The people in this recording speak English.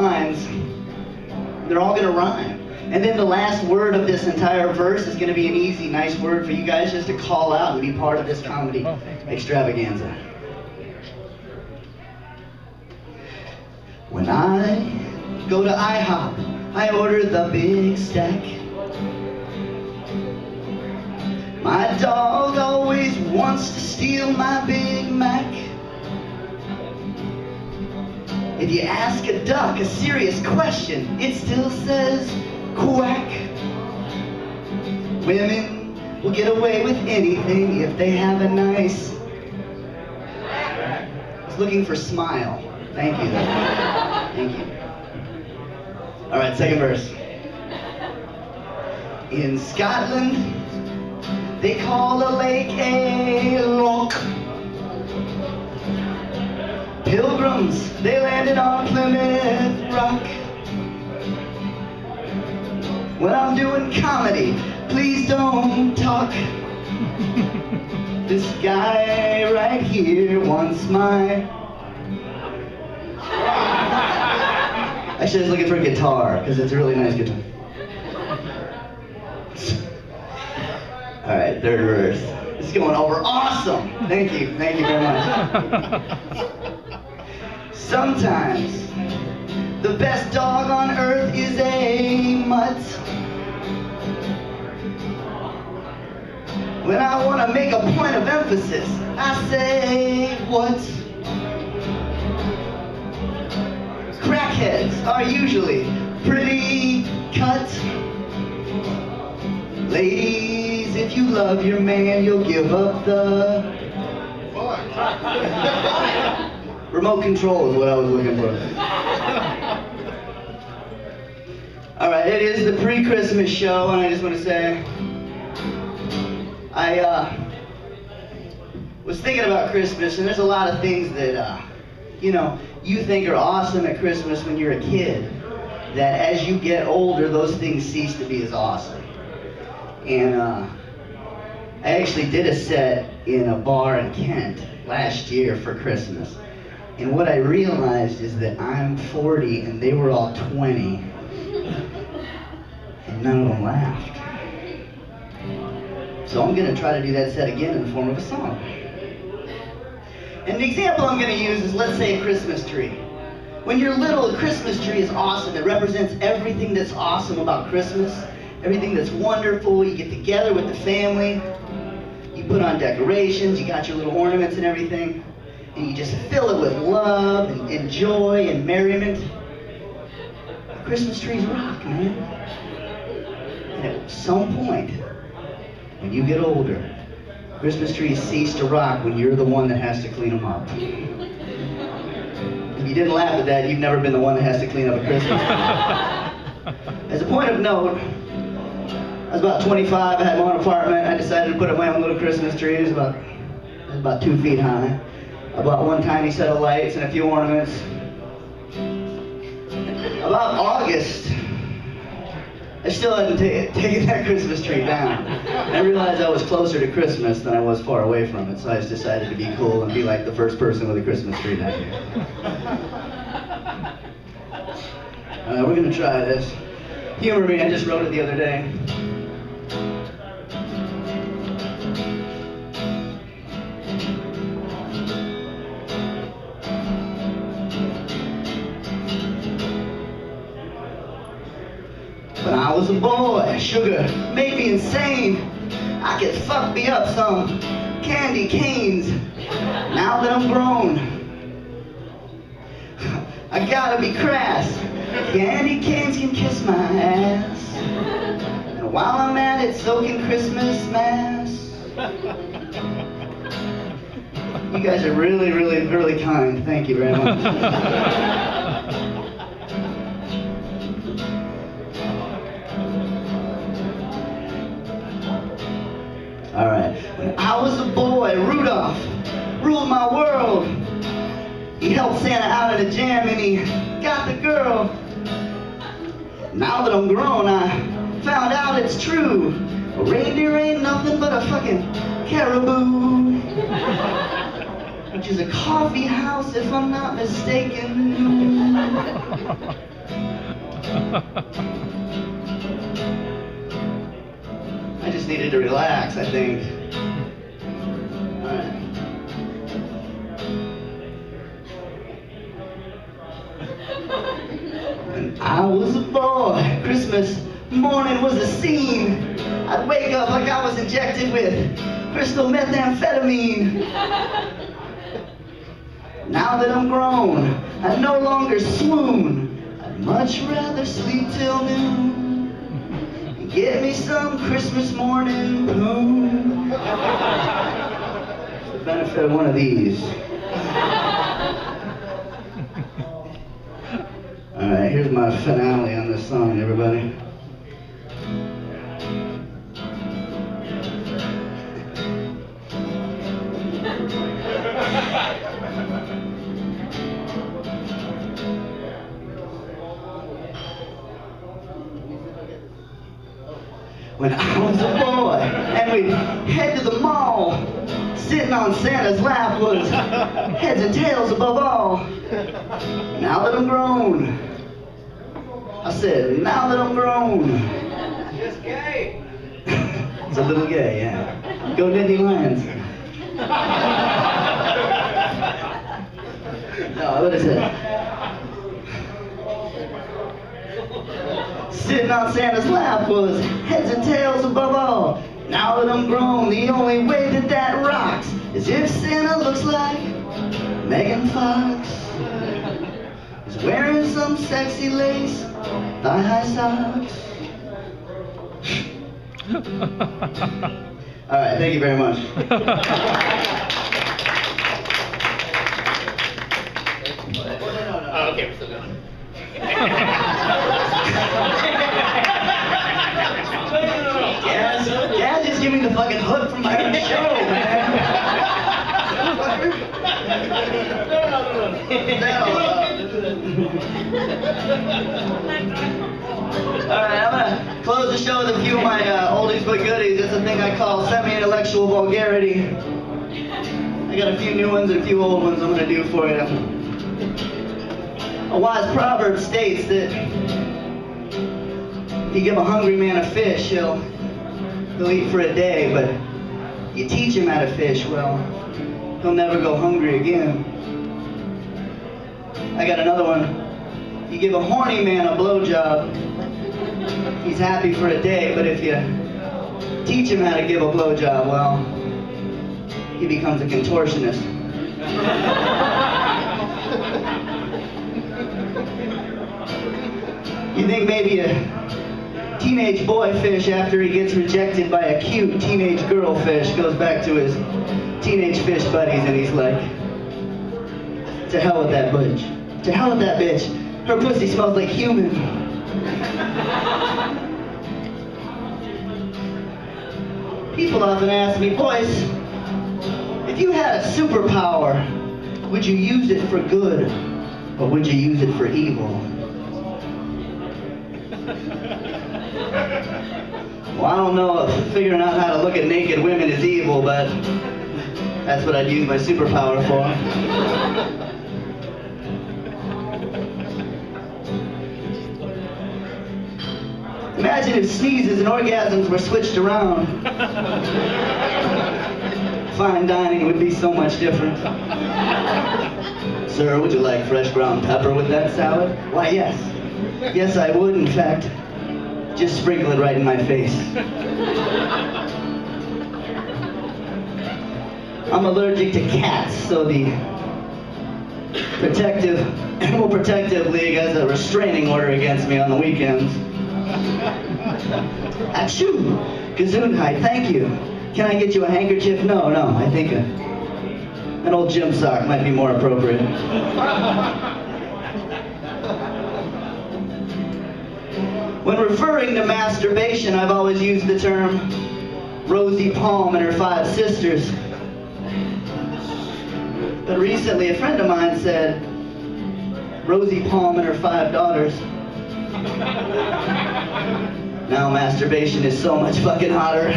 lines. They're all gonna rhyme. And then the last word of this entire verse is gonna be an easy, nice word for you guys just to call out and be part of this comedy extravaganza. When I go to IHOP, I order the big stack. My dog always wants to steal my Big Mac. If you ask a duck a serious question, it still says quack. Women will get away with anything if they have a nice... I was looking for smile. Thank you. Thank you. All right, second verse. In Scotland, they call a lake a loch. Pilgrims, they landed on Plymouth Rock. When I'm doing comedy, please don't talk. This guy right here wants my... Actually, I was looking for a guitar, because it's a really nice guitar. Alright, third verse. This is going over awesome! Thank you very much. Sometimes, the best dog on earth is a mutt. When I want to make a point of emphasis, I say, what? Crackheads are usually pretty cut. Ladies, if you love your man, you'll give up the... Remote control is what I was looking for. Alright, it is the pre-Christmas show, and I just want to say, I was thinking about Christmas, and there's a lot of things that, you think are awesome at Christmas when you're a kid, that as you get older, those things cease to be as awesome. And I actually did a set in a bar in Kent last year for Christmas. And what I realized is that I'm 40 and they were all 20. And none of them laughed. So I'm going to try to do that set again in the form of a song. And the example I'm going to use is, let's say, a Christmas tree. When you're little, a Christmas tree is awesome. It represents everything that's awesome about Christmas. Everything that's wonderful. You get together with the family. You put on decorations. You got your little ornaments and everything. And you just fill it with love and joy and merriment. Christmas trees rock, man. And at some point, when you get older, Christmas trees cease to rock when you're the one that has to clean them up. If you didn't laugh at that, you've never been the one that has to clean up a Christmas tree. As a point of note, I was about 25, I had my own apartment, I decided to put up my own little Christmas tree. It was about 2 feet high. I bought one tiny set of lights and a few ornaments. About August, I still hadn't taken that Christmas tree down. I realized I was closer to Christmas than I was far away from it, so I just decided to be cool and be like the first person with a Christmas tree that year. We're gonna try this. Humor me, I just wrote it the other day. When I was a boy, sugar made me insane. I could fuck me up some candy canes. Now that I'm grown, I gotta be crass. Candy canes can kiss my ass. And while I'm at it, so can Christmas Mass. You guys are really, really, really kind. Thank you very much. Alright. When I was a boy, Rudolph ruled my world. He helped Santa out at a jam and he got the girl. Now that I'm grown, I found out it's true. A reindeer ain't nothing but a fucking caribou. Which is a coffee house, if I'm not mistaken. I just needed to relax, I think. All right. When I was a boy, Christmas morning was a scene. I'd wake up like I was injected with crystal methamphetamine. Now that I'm grown, I no longer swoon. I'd much rather sleep till noon and get me some Christmas morning poon. For the benefit of one of these. Alright, here's my finale on this song, everybody. When I was a boy and we'd head to the mall, sitting on Santa's lap was heads and tails above all. Now that I'm grown, I said, now that I'm grown. Just gay. It's a little gay, yeah. Go Nittany Lions. No, what is it? Sitting on Santa's lap was heads and tails above all. Now that I'm grown, the only way that that rocks is if Santa looks like Megan Fox. He's wearing some sexy lace thigh-high socks. All right, thank you very much. Oh, okay, we're still going. Dad just gave me the fucking hook from my own show, man. Alright, I'm gonna close the show with a few of my oldies but goodies. It's a thing I call semi-intellectual vulgarity. I got a few new ones and a few old ones I'm gonna do for you. A wise proverb states that if you give a hungry man a fish, he'll eat for a day, but you teach him how to fish, well, he'll never go hungry again. I got another one. You give a horny man a blowjob, he's happy for a day, but if you teach him how to give a blowjob, well, he becomes a contortionist. You think maybe a teenage boy fish, after he gets rejected by a cute teenage girl fish, goes back to his teenage fish buddies and he's like, to hell with that bitch. To hell with that bitch. Her pussy smells like human. People often ask me, Boyce, if you had a superpower, would you use it for good or would you use it for evil? Well, I don't know if figuring out how to look at naked women is evil, but that's what I'd use my superpower for. Imagine if sneezes and orgasms were switched around. Fine dining would be so much different. Sir, would you like fresh ground pepper with that salad? Why, yes. Yes, I would, in fact. Just sprinkle it right in my face. I'm allergic to cats, so the Animal Protective League has a restraining order against me on the weekends. Achoo! Gesundheit, thank you. Can I get you a handkerchief? No, I think an old gym sock might be more appropriate. When referring to masturbation, I've always used the term Rosie Palm and her 5 sisters. But recently a friend of mine said Rosie Palm and her 5 daughters. Now masturbation is so much fucking hotter.